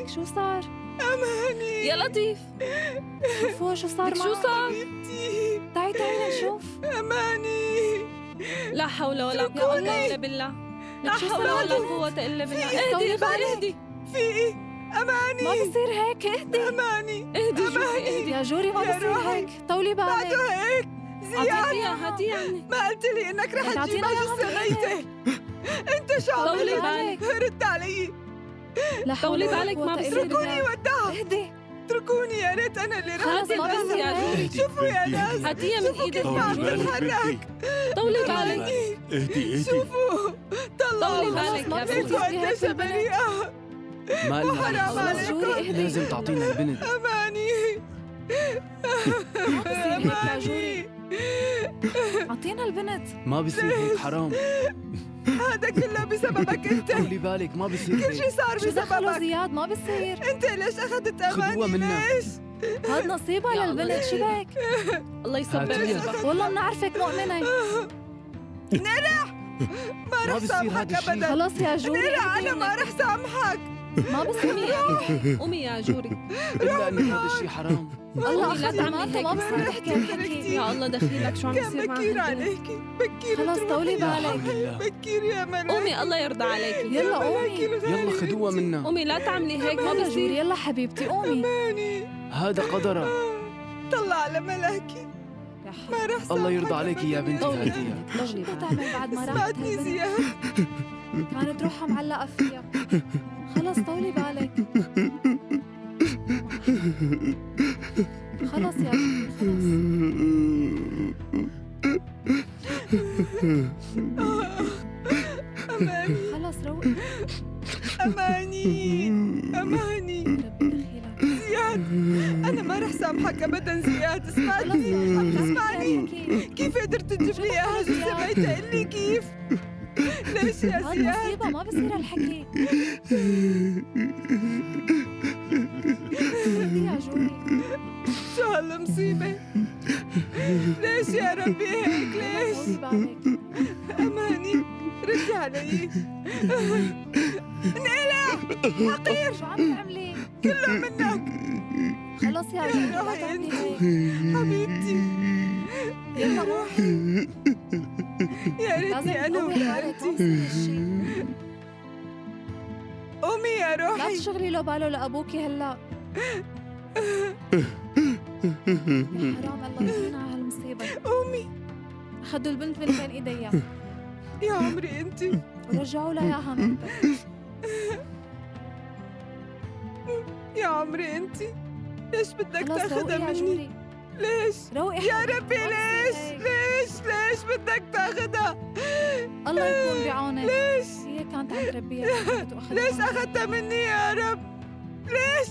مالك شو صار؟ أماني يا لطيف شوفوا شو صار لك معه. شو صار؟ تعي تعي نشوف. أماني لا حول ولا قوة إلا بالله. لك شو صار ولا قوة إلا بالله. اهدي اهدي. في إيه؟ أماني ما بصير هيك اهدي. أماني اهدي جوري اهدي يا جوري ما يا بصير روحي. هيك. طولي بالك. بعده هيك زياد عطيها هاتيها عني. ما قلت لي إنك رح تجيب تعطينا جثة إياها ميتة. أنت شو طولي عملت؟ بالك. رد علي. لا حول طولي ولا بالك، قوة ما إلا اتركوني بالله. ودعها. اهدي. اتركوني يا ريت أنا اللي رح خلص ما أجيب بصير يا جثة. جوري. شوفوا يا ناس هاتيها من شوفوا ايدك كيف يا ما عم جوري. تتحرك. طولي بالك. أماني اهدي شوفوا طلعوا طولي بالك يا بنتي. ليكوا قديش بريئة. مالنا حرام خلص عليكم. جوري اهدي. لازم تعطينا البنت. أماني ما بصير هيك يا جوري. أماني عطينا البنت. ما بصير هيك، حرام. هذا كله بسببك أنت. طولي بالك، ما بصير كل هيك. شي صار شو دخله بسببك. زياد؟ ما بصير. أنت ليش أخذت خدوها أماني منا. ليش؟ هاد نصيبها يا للبنت. الله. شو بك؟ الله يصبر هاتيها. قلبك. والله بنعرفك مؤمنة. ما رح بصير سامحك هذا الشي. أبدا. خلص يا جوري. لا أنا ما رح سامحك. ما بصير. قومي يا جوري. إلا إنه هذا الشيء حرام. الله لا أخذ تعملي أمانته. هيك. ما بصير تحكي هالحكي. يا الله دخيلك شو عم كان يصير مع بكير هالبنت. عليكي بكير. خلص تروحي. طولي لا بالك. حول الله. بكير يا ملاك. قومي الله يرضى عليكي. يلا قومي. يلا خدوها منا. قومي لا تعملي هيك. ما بصير. يلا حبيبتي قومي. أماني هذا قدرها. طلع على ملاكي. ما رح الله يرضى سامحك عليكي يا أبداً بنتي، ولد. هاتيها. شو بدها تعمل بعد ما راحت سمعتني هالبنت؟ زياد. كانت روحها معلقة فيها. خلص طولي بالك. خلص يا جوري خلص. أماني خلص روقي. أماني أماني ربي دخيلك. زياد أنا ما رح سامحك أبدا زياد. خلص اسمعني يا جوري. اسمعني. كيف قدرت تجيب لي إياها جثة ميتة؟ قل لي كيف. ليش يا هاد زياد؟ مصيبة ما بصير هالحكي. اهدي يا جوري. شو هالمصيبة؟ ليش يا ربي هيك ليش؟ طولي بالك. أماني ردي علي. حقير شو عم تعملي؟ كله منك خلص يا جوري لا روحي تعملي أنت. هيك. حبيبتي. يلا روحي. يا لازم ريتني أنا تقوي حالك. ما وولادتي. بصير هالشي. قومي يا لا روحي. تشغلي له باله لأبوكي هلا. يا حرام الله يهون على هالمصيبة. قومي أخذوا البنت من بين إيديها يا عمري أنت. ورجعوا لها إياها من بين. يا عمري أنت. ليش بدك خلص تاخذها روقي يا مني؟ جوري. ليش؟ روقي يا حالك. ربي ما ليش؟ بصير هيك. ليش بدك تاخذها؟ الله يكون بعونك. ليش؟ هي كانت عم تربيها بالبيت وأخذتها ليش منها. أخذتها مني يا رب؟ ليش؟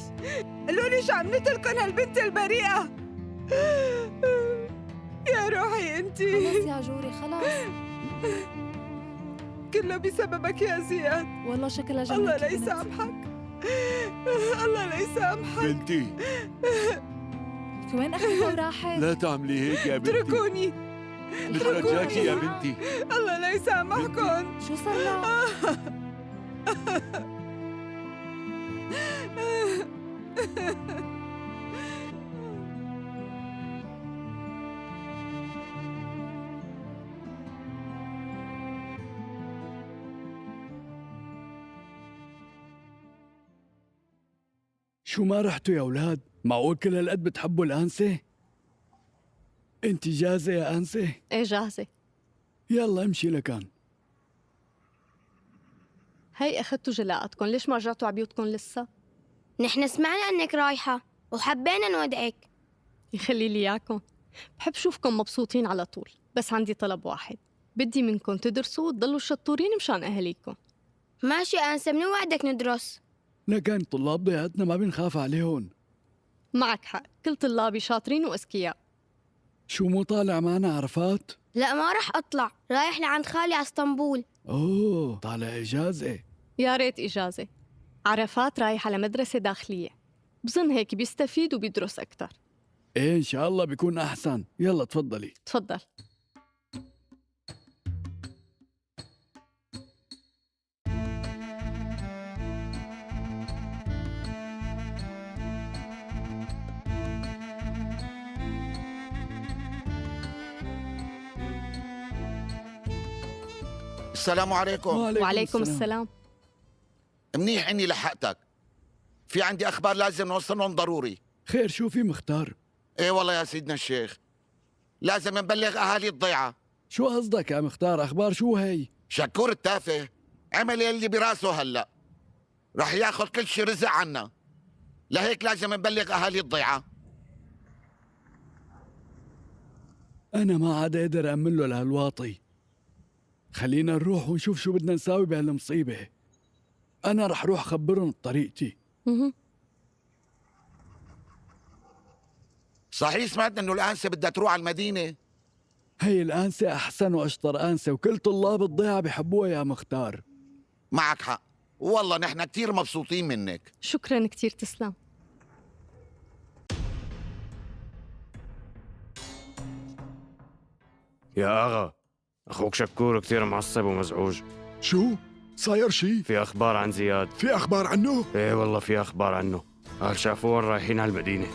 قولوا لي شو عملت لكم هالبنت البريئة؟ يا روحي أنت. خلص يا جوري خلص. كله بسببك يا زياد. والله شكلها جنة. الله لا يسامحك. الله لا يسامحك. بنتي وين أخذتها وراحت؟ لا تعملي هيك يا بنتي. اتركوني. بترجاكي يا بنتي. الله لا يسامحكم. شو صار لها؟ شو ما رحتوا يا أولاد؟ معقول كل هالقد بتحبوا الأنسة؟ أنت جاهزة يا أنسة؟ ايه جاهزة. يلا امشي لكان. هي اخدتوا جلاءتكم، ليش ما رجعتوا على بيوتكم لسه؟ نحن سمعنا انك رايحة وحبينا نودعك. يخلي لي اياكم. بحب شوفكم مبسوطين على طول، بس عندي طلب واحد، بدي منكم تدرسوا وتضلوا شطورين مشان اهاليكم. ماشي أنسة، بنوعدك ندرس. لكن طلاب ضيعتنا ما بنخاف عليهم. معك حق، كل طلابي شاطرين واذكياء. شو مو طالع معنا عرفات؟ لا ما رح أطلع، رايح لعند خالي على اسطنبول. أوه طالع إجازة. يا ريت اجازة. عرفات رايح على مدرسة داخلية، بظن هيك بيستفيد وبيدرس أكتر. إيه إن شاء الله بيكون أحسن. يلا تفضلي. تفضل. السلام عليكم. وعليكم السلام. منيح اني لحقتك. في عندي اخبار لازم نوصلهم ضروري. خير شو في مختار؟ ايه والله يا سيدنا الشيخ، لازم نبلغ اهالي الضيعه. شو قصدك يا مختار؟ اخبار شو هي؟ شكور التافه عمل اللي براسه هلا، رح ياخذ كل شي رزق عنا، لهيك لازم نبلغ اهالي الضيعه. انا ما عاد اقدر امن له لهالواطي. خلينا نروح ونشوف شو بدنا نساوي بهالمصيبه. انا رح روح خبرهم بطريقتي. صحيح سمعت انه الانسه بدها تروح على المدينه. هي الانسه احسن واشطر انسه، وكل طلاب الضيعه بحبوها يا مختار. معك حق، والله نحن كتير مبسوطين منك. شكرا كتير، تسلم. يا أغا، أخوك شكور كتير معصب ومزعوج. شو؟ صاير شي؟ في أخبار عن زياد. في أخبار عنه؟ إيه والله في أخبار عنه. قال شافوه رايحين على المدينة.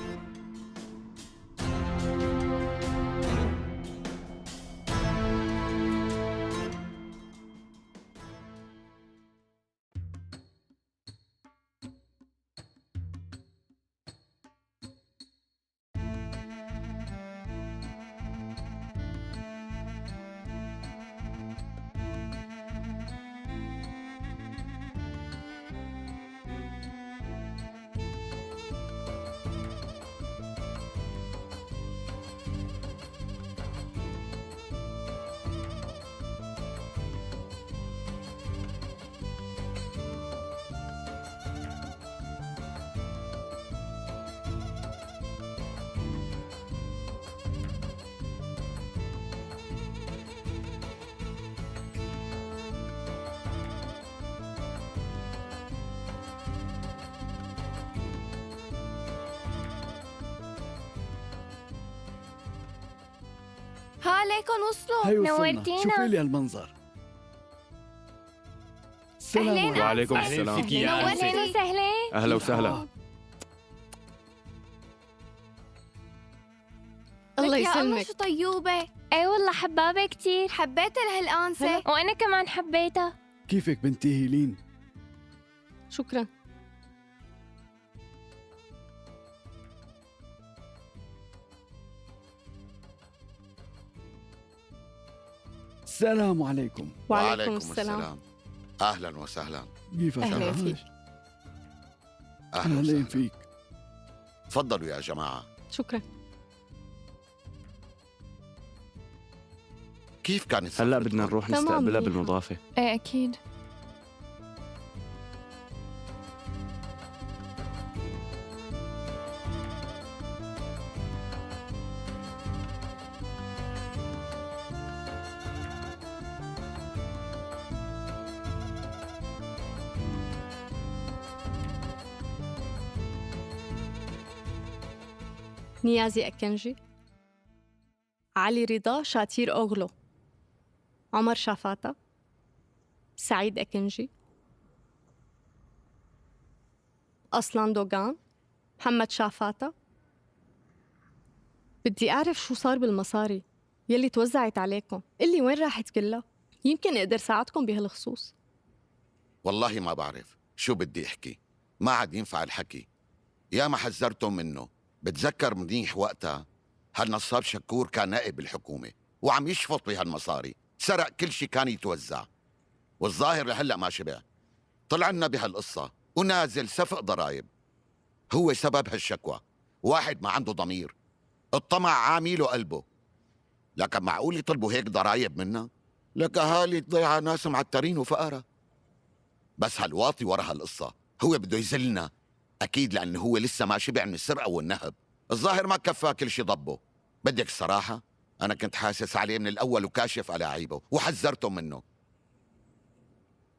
هاليكن وصلوا. هي وصلنا. نورتينا. شوفي لي هالمنظر. السلام أهلين عليكم. وعليكم أهلين السلام. فيكي يا نورتينا وسهلين. أهلا وسهلا. الله لك يا الله يسلمك. شو طيوبة. اي والله حبابة كتير. حبيت لهالأنسة. وأنا كمان حبيتها. كيفك بنتي هيلين؟ شكرا. السلام عليكم. وعليكم السلام. اهلا وسهلا. كيفك أهلا يا فيك. حاج؟ اهلا اهلين وسهلا. فيك. تفضلوا يا جماعه. شكرا. كيف كانت هلا سفرتكم؟ بدنا نروح تمام نستقبلها منيحة. بالمضافة. ايه اكيد. نيازي أكنجي، علي رضا شاتير أوغلو، عمر شافاتا، سعيد أكنجي، أصلان دوغان، محمد شافاتا. بدي أعرف شو صار بالمصاري يلي توزعت عليكم، اللي وين راحت كلها؟ يمكن أقدر ساعدكم بهالخصوص. والله ما بعرف شو بدي احكي، ما عاد ينفع الحكي. يا ما حذرتهم منه. بتذكر منيح وقتها هالنصاب شكور كان نائب بالحكومة وعم يشفط بهالمصاري، سرق كل شي كان يتوزع، والظاهر لهلا ما شبع. طلع لنا بهالقصة ونازل سفق ضرايب. هو سبب هالشكوى. واحد ما عنده ضمير، الطمع عاميله قلبه. لكن معقول يطلبوا هيك ضرايب منا؟ لك اهالي الضيعة ناس معترين وفقراء. بس هالواطي ورا هالقصة هو بده يذلنا أكيد، لأنه هو لسه ما شبع من السرقة والنهب. الظاهر ما كفاه كل شي ضبه. بدك الصراحة أنا كنت حاسس عليه من الأول وكاشف على عيبه وحذرته منه.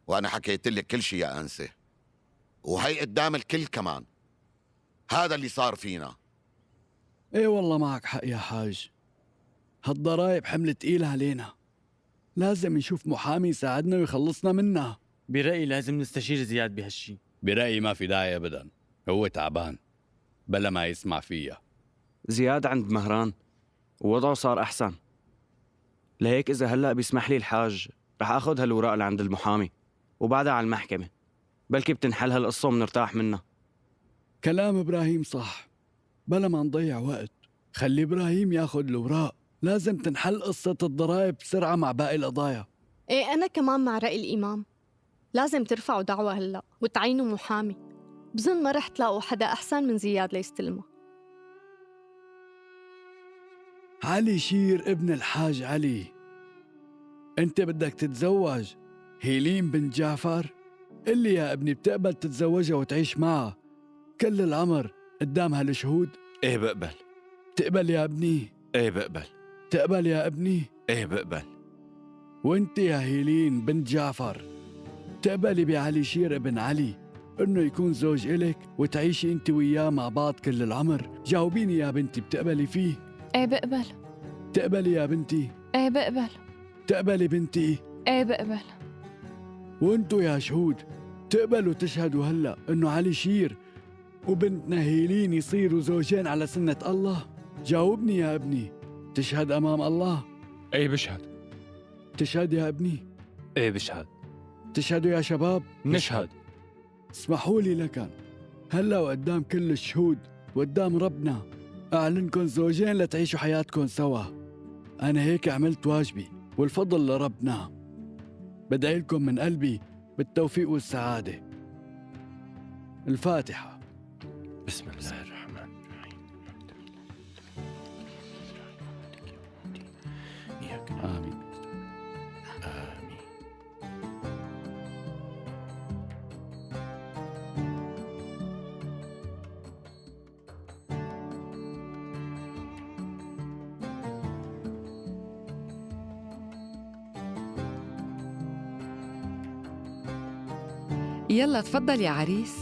وأنا حكيت لك كل شي يا أنسة، وهي قدام الكل كمان. هذا اللي صار فينا. ايه والله معك حق يا حاج. هالضرايب حمل تقيل علينا. لازم نشوف محامي يساعدنا ويخلصنا منها. برأيي لازم نستشير زياد بهالشي. برأيي ما في داعي أبدا، هو تعبان بلا ما يسمع فيها. زياد عند مهران ووضعه صار أحسن، لهيك إذا هلأ بيسمح لي الحاج رح اخذ هالوراق لعند المحامي وبعدها على المحكمة، بلكي بتنحل هالقصة ومنرتاح منها. كلام إبراهيم صح، بلا ما نضيع وقت خلي إبراهيم ياخد الأوراق، لازم تنحل قصة الضرائب بسرعة مع باقي القضايا. ايه أنا كمان مع رأي الإمام، لازم ترفعوا دعوة هلأ وتعينوا محامي. بظن ما رح تلاقوا حدا أحسن من زياد ليستلمها. علي شير ابن الحاج علي، انت بدك تتزوج هيلين بنت جعفر؟ قلي يا ابني بتقبل تتزوجها وتعيش معها كل العمر قدام هالشهود؟ ايه بقبل. تقبل يا ابني؟ ايه بقبل. تقبل يا ابني؟ ايه بقبل. وانت يا هيلين بنت جعفر تقبلي بعلي شير ابن علي انه يكون زوج إلك وتعيشي انت وياه مع بعض كل العمر؟ جاوبيني يا بنتي، بتقبلي فيه؟ ايه بقبل. تقبلي يا بنتي؟ ايه بقبل. تقبلي بنتي؟ ايه بقبل. وانتو يا شهود تقبلوا تشهدوا هلا انه علي شير وبنتنا هيلين يصيروا زوجين على سنة الله؟ جاوبني يا ابني، تشهد امام الله؟ ايه بشهد. تشهد يا ابني؟ ايه بشهد. تشهدوا يا شباب؟ نشهد. اسمحوا لي لكن هلا وقدام كل الشهود وقدام ربنا اعلنكم زوجين لتعيشوا حياتكم سوا. انا هيك عملت واجبي والفضل لربنا. بدعي لكم من قلبي بالتوفيق والسعادة. الفاتحة. بسم الله الرحمن الرحيم. آمين. آمين. يلا تفضل يا عريس.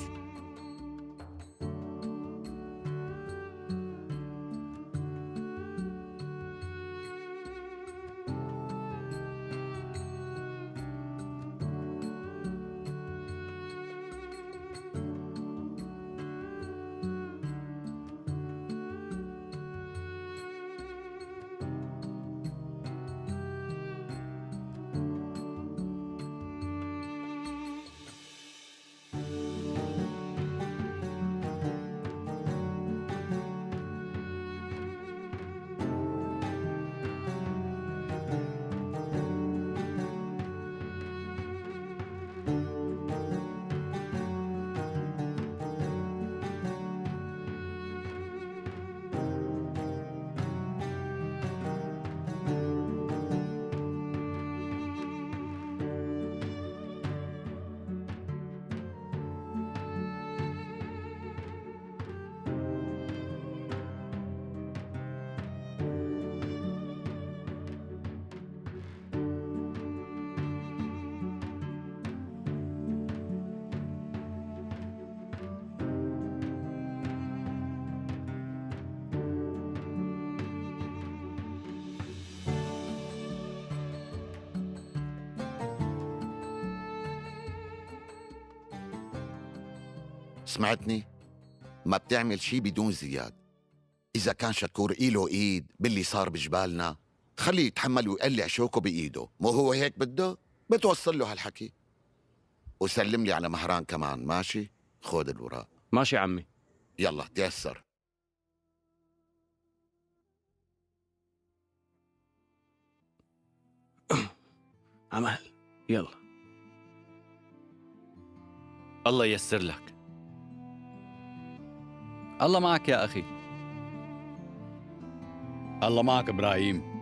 سمعتني؟ ما بتعمل شي بدون زياد. إذا كان شكور إله إيد باللي صار بجبالنا خليه يتحمل ويقلع شوكه بإيده، مو هو هيك بده؟ بتوصل له هالحكي. وسلم لي على مهران كمان، ماشي؟ خود الوراق. ماشي عمي. يلا تيسر. عمل يلا. الله ييسر لك. الله معك يا أخي. الله معك إبراهيم.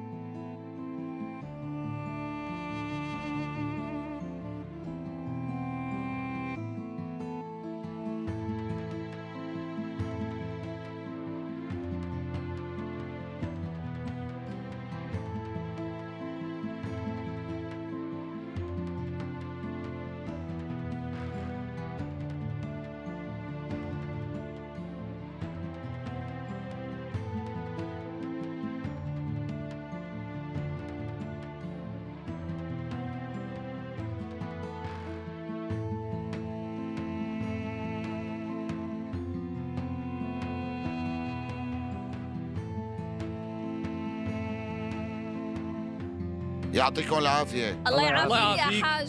يعطيكم العافية. الله يعافيك يا يعافيك. حاج.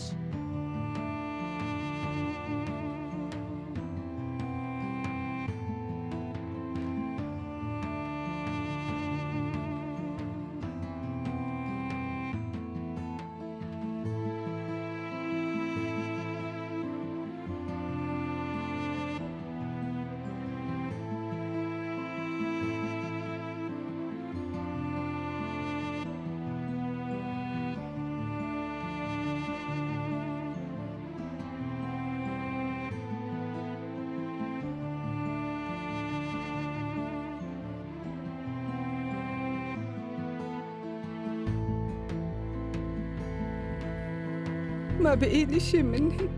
ما بإيدي شي منك،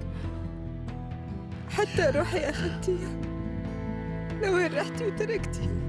حتى روحي أخدتيها. لوين رحتي وتركتيني؟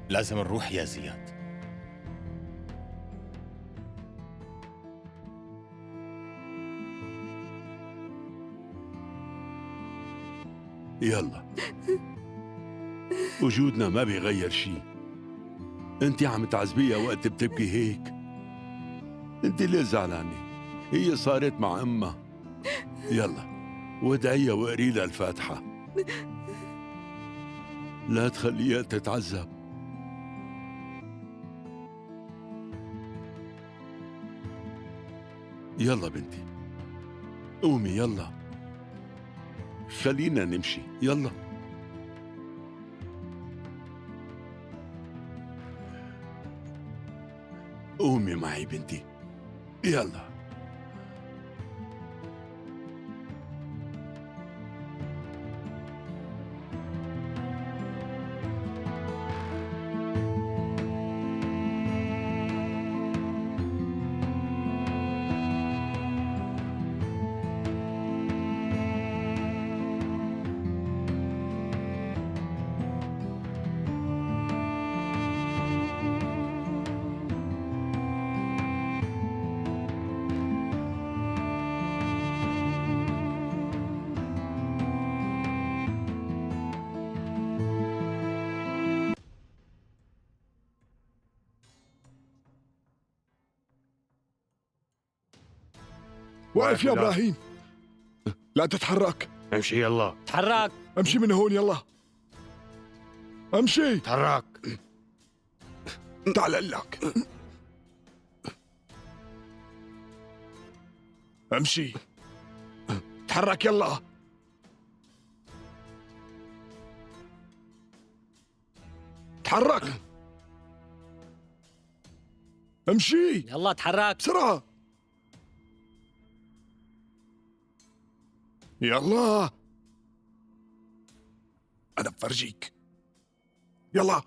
لازم نروح يا زياد. يلا، وجودنا ما بيغير شي. انت عم تعذبيها وقت بتبكي هيك. انت ليه زعلانة؟ هي صارت مع امها. يلا وادعيها وقري لها الفاتحة، لا تخليها تتعذب. يلا بنتي، قومي يلا، خلينا نمشي. يلا قومي معي بنتي، يلا. واقف يا إبراهيم، لا تتحرك. امشي يلا. تحرك. امشي من هون يلا، امشي. تحرك. تعال أقول لك. امشي، تحرك يلا. تحرك، امشي يلا تحرك بسرعة. يلا أنا بفرجيك. يلا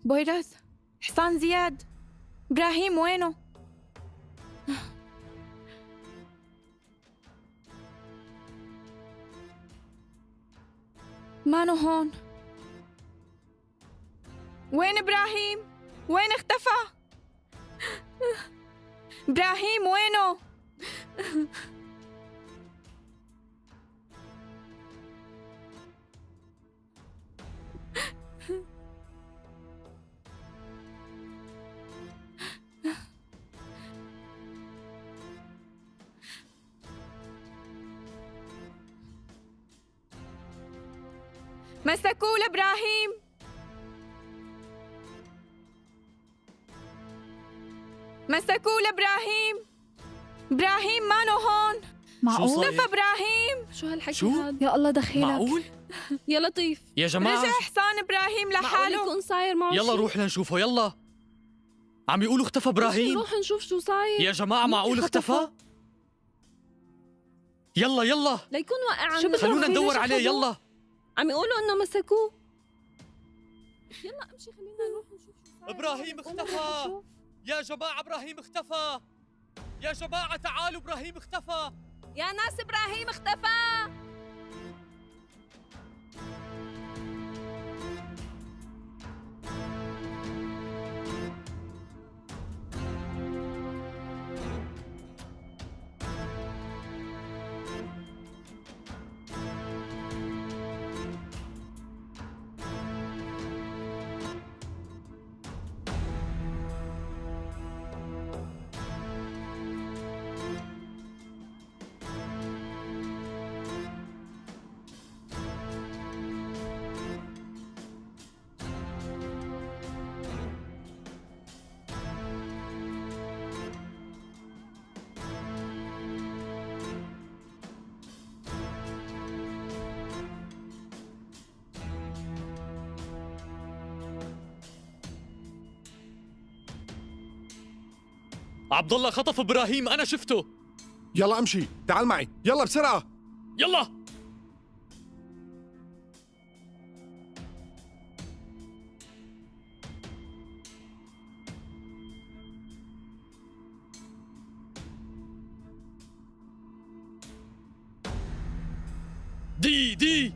بويراس، حصان زياد، إبراهيم وينه؟ مانو هون. وين إبراهيم؟ وين اختفى؟ إبراهيم وينه؟ مسكوا لإبراهيم. مسكوا لإبراهيم. إبراهيم مانو هون. معقول؟ اختفى إبراهيم. شو هالحكي شو؟ هاد؟ يا الله دخيلك. معقول؟ يا لطيف، يا جماعة رجع حصان إبراهيم معقول لحاله. يكون صاير معه يلا شي؟ روح لنشوفه. يلا عم يقولوا اختفى إبراهيم. نروح نشوف شو صاير. يا جماعة معقول اختفى؟ يلا يلا ليكون واقع شو عنه. خلونا فيه؟ ندور ليش عليه. أخذوه؟ يلا عم يقولوا انه مسكوه. يلا امشي خلينا نروح نشوف شو صاير. إبراهيم قوموا اختفى. نروح نشوف. يا جماعة إبراهيم اختفى. يا جماعة تعالوا إبراهيم اختفى. يا ناس ابراهيم اختفى. عبد الله خطف إبراهيم، أنا شفته. يلا امشي، تعال معي يلا بسرعة. يلا دي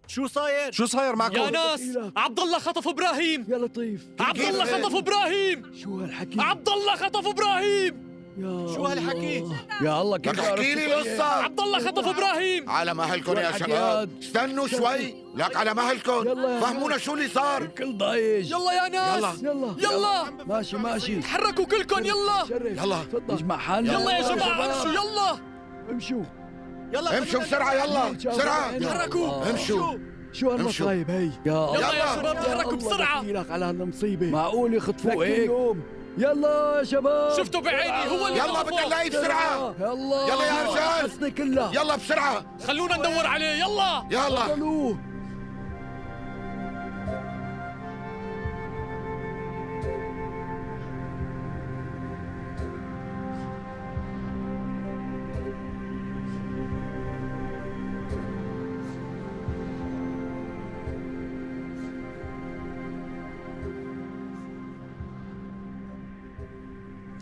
شو صاير؟ شو صاير معكم؟ يا ناس، عبد الله خطف إبراهيم. يا لطيف، عبد الله خطف إبراهيم. شو هالحكي؟ عبد الله خطف إبراهيم. يا شو هالحكي؟ الله. يا الله كيف لك احكي لي القصة. عبد الله خطف إبراهيم. على مهلكم يا والحكي شباب، هاد. استنوا شوي. لك على مهلكم، يلا يا فهمونا شو اللي صار. الكل ضايج. يلا يا ناس. يلا يلا ماشي ماشي. تحركوا كلكم. يلا شرف. يلا. تفضل نجمع حالنا. يلا يا جماعة امشوا. يلا امشوا. يلا امشوا بسرعة. يلا بسرعة. تحركوا. امشوا. شو هالمصايب هي؟ يا يلا يلا. يا شباب تحركوا بسرعة. لك على هالمصيبة. معقول يخطفوه هيك؟ يلا يا شباب. شفته بعيني، هو اللي يلا بدنا خطفه. نلاقيه بسرعة. يلا يلا يا رجال. حصني كلها. يلا بسرعة. خلونا ندور عليه. يلا يلا. قتلوه.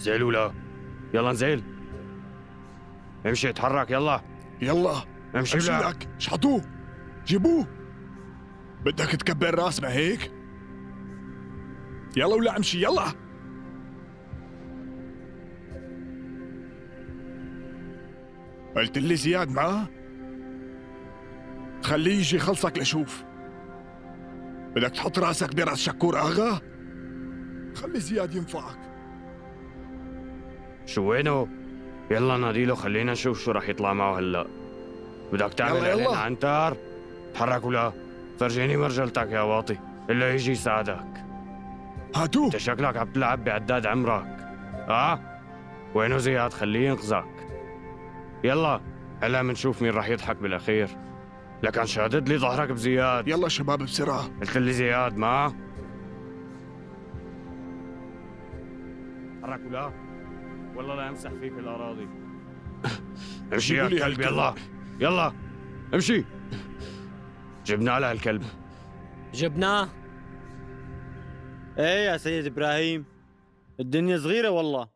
زيل ولا؟ يلا نزيل. امشي اتحرك يلا. يلا امشي امشي ولا؟ لك، شحطوه جيبوه. بدك تكبر راسنا هيك؟ يلا ولا امشي يلا. قلت لي زياد معاه؟ خليه يجي خلصك لشوف. بدك تحط راسك براس شكور اغا؟ خلي زياد ينفعك. شو وينه؟ يلا ناديله خلينا نشوف شو رح يطلع معه هلا. بدك تعمل يلا علينا يلا. عنتر؟ تحرك ولا؟ فرجيني مرجلتك يا واطي، إلا يجي يساعدك. هاتوه. انت شكلك عم تلعب بعداد عمرك. وينه زياد؟ خليه ينقذك. يلا هلا منشوف مين رح يضحك بالاخير. لكن شادد لي ظهرك بزياد. يلا شباب بسرعة. قلت لي زياد ما؟ تحرك ولا؟ والله لا امسح فيك الاراضي. امشي يا جيبوا لي كلب هالكلب. يلا. يلا امشي. جبنا لها الكلب. جبناه. ايه يا سيد ابراهيم، الدنيا صغيرة والله،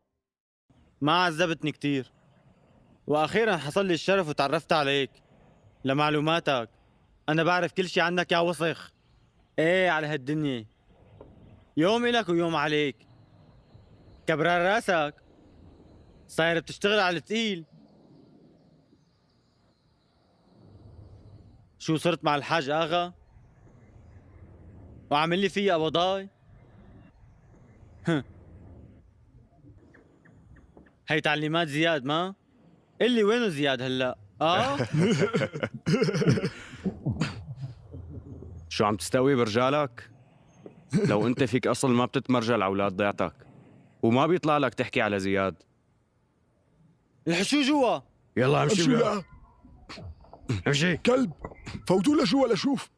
ما عذبتني كتير، واخيرا حصل لي الشرف وتعرفت عليك. لمعلوماتك انا بعرف كل شي عنك يا وسخ. ايه على هالدنيا يوم إلك ويوم عليك. كبران راسك صاير بتشتغل على الثقيل. شو صرت مع الحاج اغا وعامل لي فيها قبضاي؟ هي تعليمات زياد ما؟ اللي وينه زياد هلا؟ شو عم تستوي برجالك؟ لو انت فيك اصل ما بتتمرجل على اولاد ضيعتك، وما بيطلع لك تحكي على زياد. الحشو جوا. يلا امشي امشي ولا؟ لا. امشي. كلب فوتوا لجوا لشوف.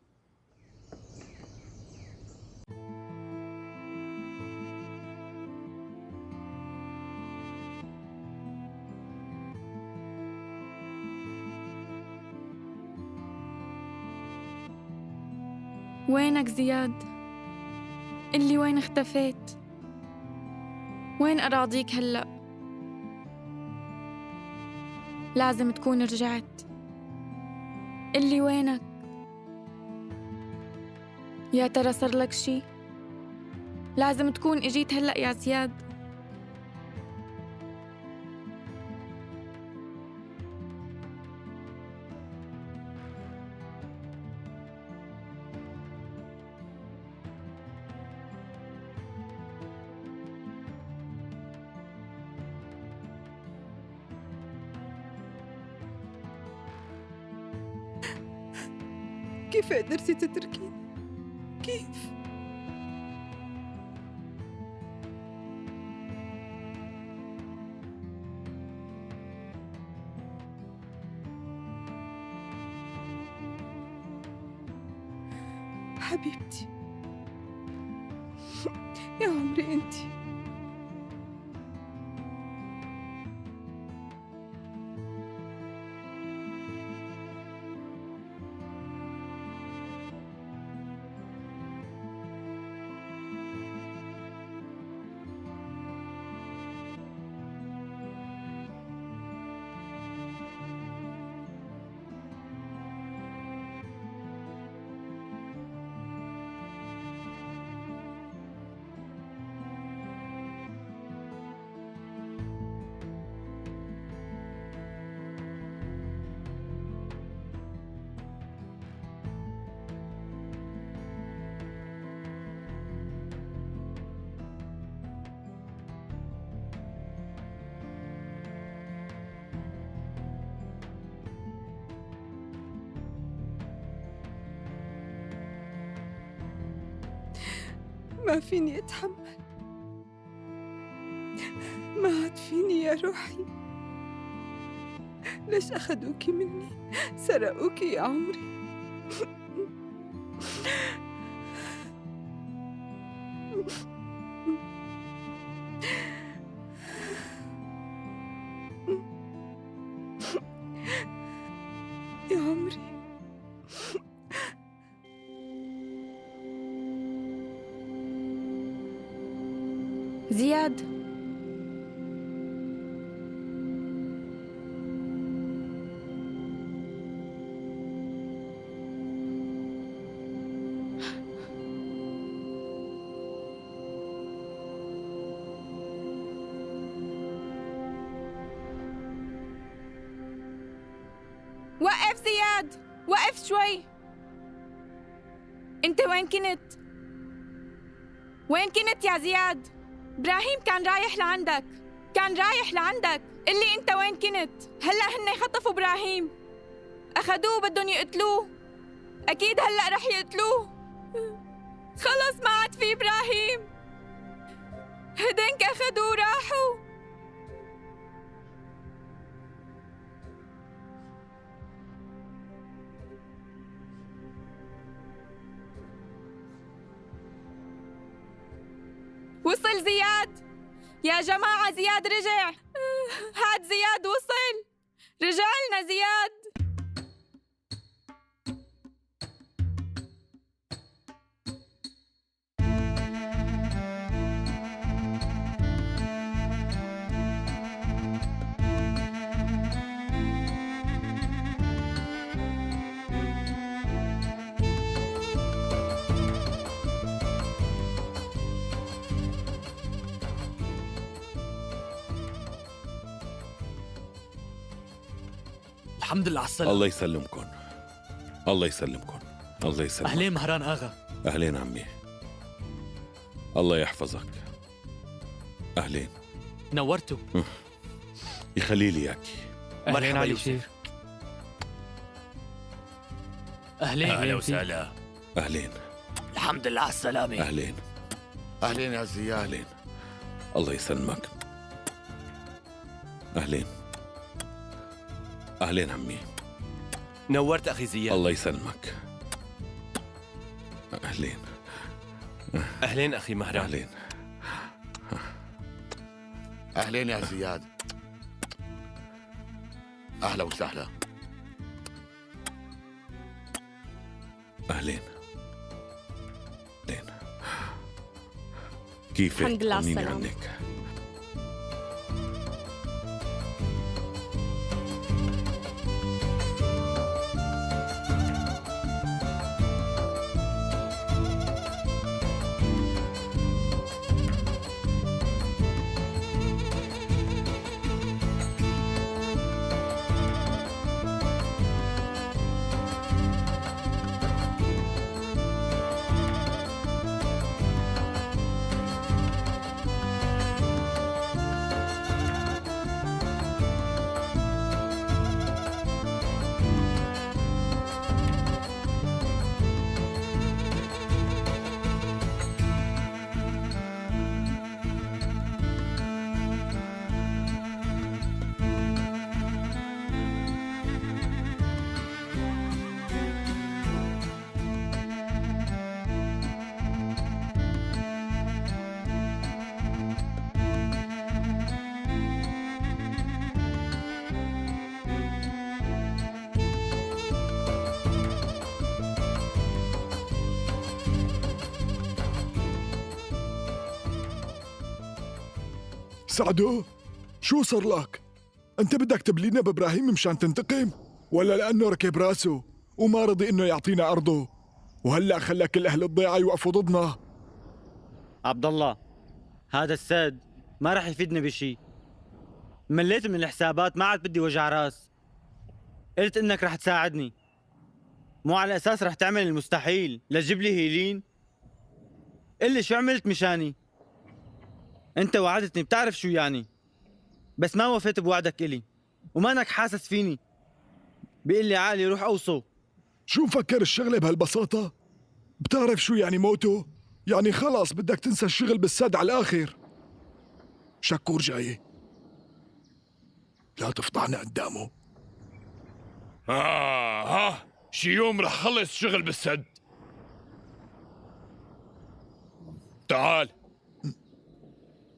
وينك زياد؟ اللي وين اختفيت؟ وين أراضيك هلأ؟ لازم تكون رجعت. اللي وينك؟ يا ترى صار لك شي؟ لازم تكون اجيت هلأ يا زياد. كيف قدرتي تتركيني؟ كيف؟ حبيبتي يا عمري انتي. ما فيني أتحمل، ما عاد فيني يا روحي. ليش أخذوكي مني؟ سرقوكي يا عمري. يا عمري زياد وقف زياد، وقف شوي. انت وين كنت؟ وين كنت يا زياد؟ ابراهيم كان رايح لعندك، قلي انت وين كنت؟ هلا هن خطفوا ابراهيم، اخذوه بدهم يقتلوه، اكيد هلا رح يقتلوه. خلص ما عاد في ابراهيم، هدنك اخذوه راحوا. وصل زياد يا جماعة، زياد رجع. هاد زياد وصل، رجع لنا زياد. الحمد لله على السلامة. الله يسلمكم، الله يسلمكم، الله يسلمك. أهلين مهران آغا. أهلين عمي، الله يحفظك. أهلين. نورتوا. يخلي لي إياكي. مرحبا علي شيخ. أهلين. أهلا وسهلا. أهلين. الحمد لله على السلامة. أهلين. أهلين يا زياد. أهلين. الله يسلمك. أهلين. أهلين عمي. نورت أخي زياد. الله يسلمك. أهلين. أهلين أخي مهران. أهلين. أهلين يا زياد. أهلا وسهلا. أهلين. أهلين. كيفك؟ الحمد لله على طمنيني السلامة. عنك. سعدو، شو صار لك؟ انت بدك تبلينا بابراهيم مشان تنتقم؟ ولا لانه ركب راسه وما رضي انه يعطينا ارضه وهلا خلى كل اهل الضيعه يوقفوا ضدنا؟ عبد الله، هذا السد ما راح يفيدنا بشيء. مليت من الحسابات، ما عاد بدي وجع راس. قلت انك رح تساعدني، مو على اساس رح تعمل المستحيل لتجيب لي هيلين. قل لي شو عملت مشاني؟ انت وعدتني، بتعرف شو يعني، بس ما وفيت بوعدك الي ومانك حاسس فيني. بيقول لي عقلي روح اوصو. شو مفكر الشغله بهالبساطه؟ بتعرف شو يعني موته؟ يعني خلاص بدك تنسى الشغل بالسد على الاخر. شكور جاي، لا تفضحنا قدامه. ها شي يوم رح خلص شغل بالسد. تعال.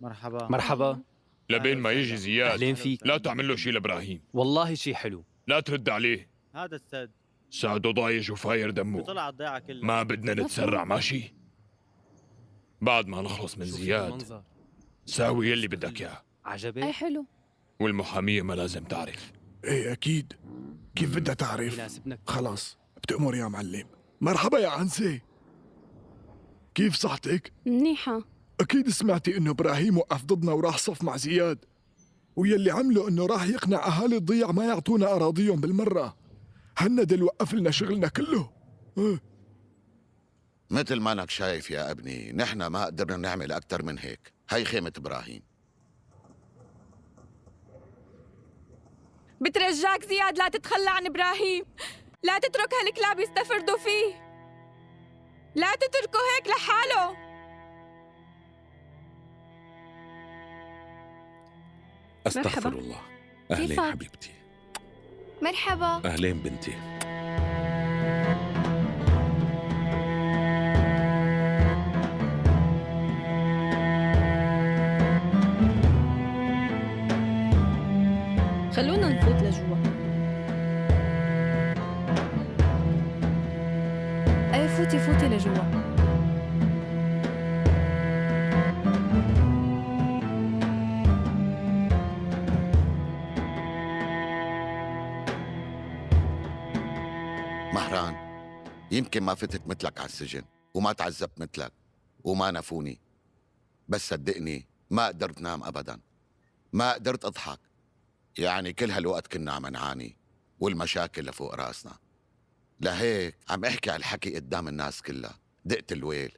مرحبا. مرحبا. لبين ما يجي زياد أهلين فيك. لا تعمل له شي لابراهيم. والله شي حلو. لا ترد عليه. هذا السد سعده ضايج وفاير دمه. بيطلع على الضيعه كلها. ما بدنا نتسرع ماشي؟ بعد ما نخلص من زياد ساوي يلي بدك اياه. عجبك؟ اي حلو. والمحامية ما لازم تعرف. ايه اكيد، كيف بدها تعرف؟ خلاص بتأمر يا معلم. مرحبا يا عنسي، كيف صحتك؟ منيحة. أكيد سمعتي إنه إبراهيم وقف ضدنا وراح صف مع زياد، ويلي عمله إنه راح يقنع أهالي الضيع ما يعطونا أراضيهم بالمرة. هند اللي وقف لنا شغلنا كله. مثل ما انك شايف يا ابني، نحن ما قدرنا نعمل اكثر من هيك. هي خيمة ابراهيم. بترجاك زياد لا تتخلى عن إبراهيم، لا تترك هالكلاب يستفردوا فيه، لا تتركه هيك لحاله. استغفر الله. اهلين كيفك؟ حبيبتي. مرحبا. اهلين بنتي. خلونا نفوت لجوا. ايه فوتي لجوا. مهران، يمكن ما فتت مثلك على السجن وما تعذبت مثلك وما نفوني، بس صدقني ما قدرت نام أبدا، ما قدرت أضحك. يعني كل هالوقت كنا عم نعاني والمشاكل لفوق راسنا. لهيك عم احكي على الحكي قدام الناس كلها. دقت الويل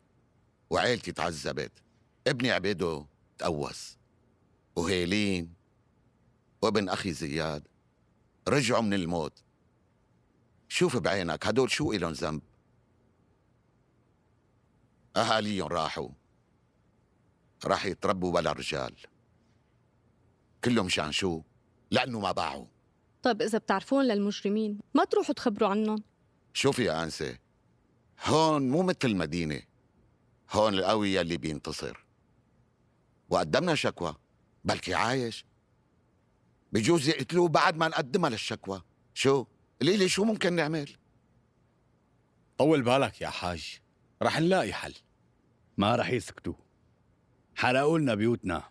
وعيلتي تعذبت، ابني عبيدو تقوس، وهيلين وابن أخي زياد رجعوا من الموت. شوف بعينك هدول شو إلهم ذنب؟ أهاليهم راح يتربوا بلا رجال، كلهم مشان شو؟ لأنه ما باعوا. طيب إذا بتعرفون للمجرمين ما تروحوا تخبروا عنهم؟ شوفي يا أنسة، هون مو مثل المدينة، هون القوي يلي بينتصر. وقدمنا شكوى، بلكي عايش، بجوز يقتلوه بعد ما نقدمها للشكوى. شو؟ قليلي شو ممكن نعمل؟ طول بالك يا حاج، رح نلاقي حل. ما رح يسكتوا، حرقوا لنا بيوتنا،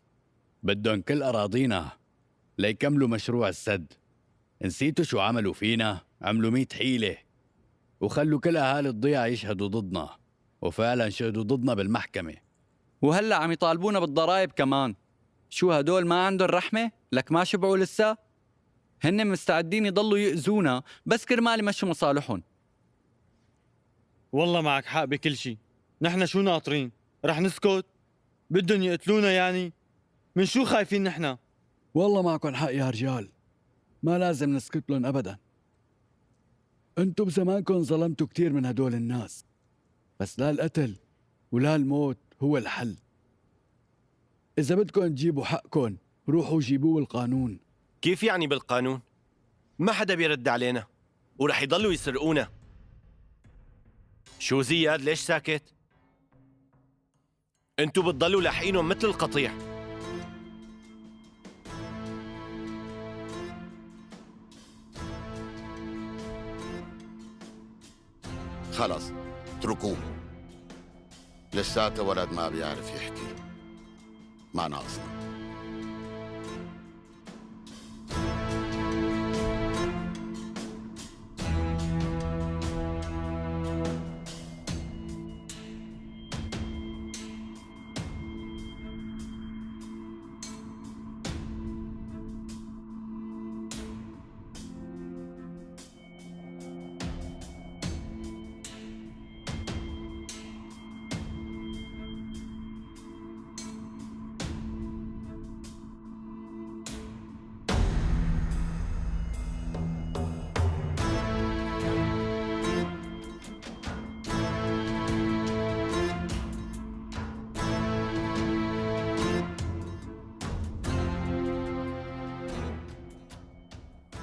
بدهم كل أراضينا ليكملوا مشروع السد. نسيتوا شو عملوا فينا؟ عملوا 100 حيلة وخلوا كل أهالي الضيعة يشهدوا ضدنا، وفعلا شهدوا ضدنا بالمحكمة. وهلأ عم يطالبونا بالضرائب كمان. شو هدول ما عندهم رحمة؟ لك ما شبعوا لسه؟ هن مستعدين يضلوا يؤذونا بس كرمال يمشوا مصالحهم. والله معك حق بكل شي. نحن شو ناطرين؟ رح نسكت؟ بدهم يقتلونا يعني؟ من شو خايفين نحن؟ والله معكم حق يا رجال، ما لازم نسكت لهم أبدا. انتم بزمانكم ظلمتوا كتير من هدول الناس، بس لا القتل ولا الموت هو الحل. إذا بدكم تجيبوا حقكم روحوا جيبوه بالقانون. كيف يعني بالقانون؟ ما حدا بيرد علينا ورح يضلوا يسرقونا. شو زياد ليش ساكت؟ انتو بتضلوا لاحقينهم مثل القطيع. خلص اتركوه، لساته ولد ما بيعرف يحكي، ما ناقصنا.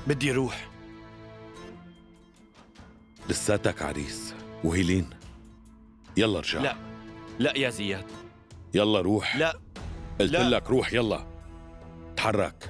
بدي روح. لساتك عريس وهيلين، يلا ارجع. لا لا يا زياد، يلا روح. لا قلت لا. لك روح، يلا تحرك.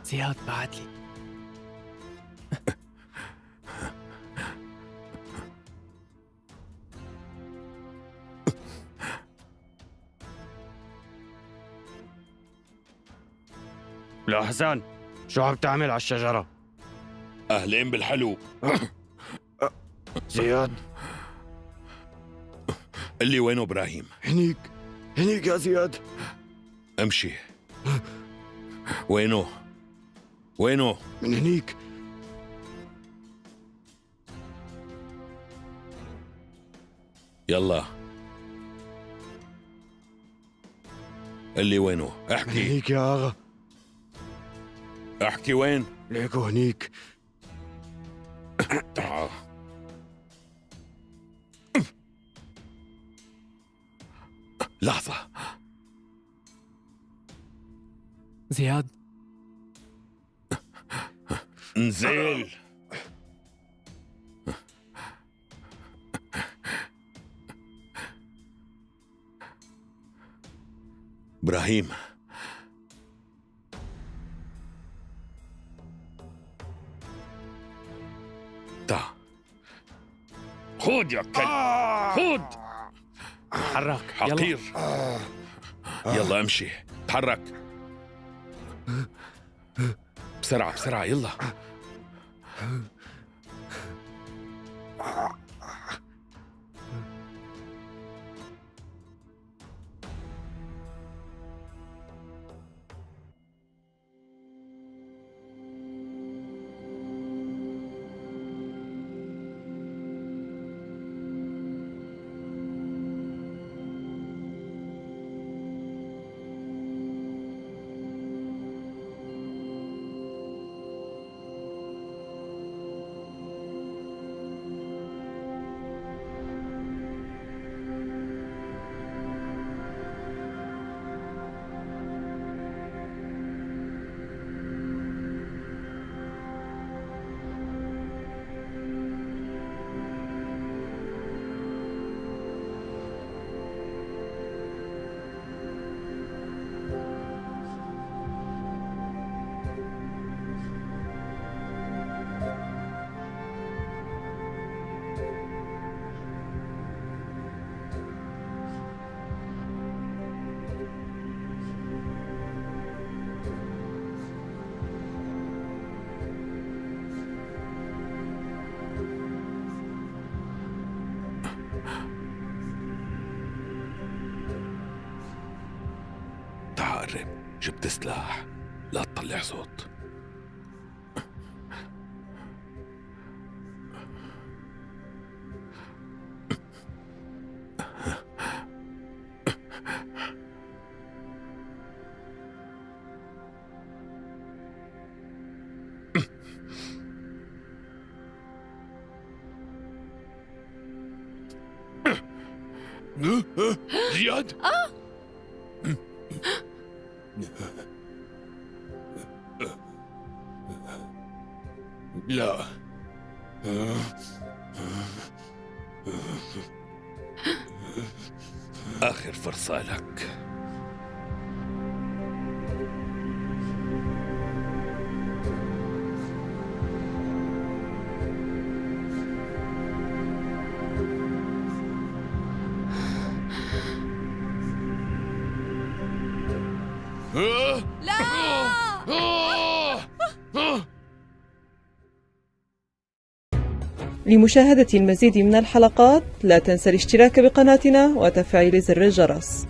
زياد بعت لي. لا حسن، شو عم تعمل على الشجرة؟ أهلين بالحلو. زياد، اللي وينه إبراهيم؟ هنيك يا زياد. امشي. وينه؟ من هنيك. يلا، اللي وينه؟ احكي. من هنيك يا آغا. احكي وين؟ ليكو هنيك. تعال. لحظة. زياد، انزل. إبراهيم، تعال. خود يا كلب، خود. تحرك. حقير. يلا امشي، تحرك بسرعة يلا. قرب، جبت سلاح، لا تطلع صوت. زياد، لا، آخر فرصة لك. لمشاهدة المزيد من الحلقات لا تنسى الاشتراك بقناتنا وتفعيل زر الجرس.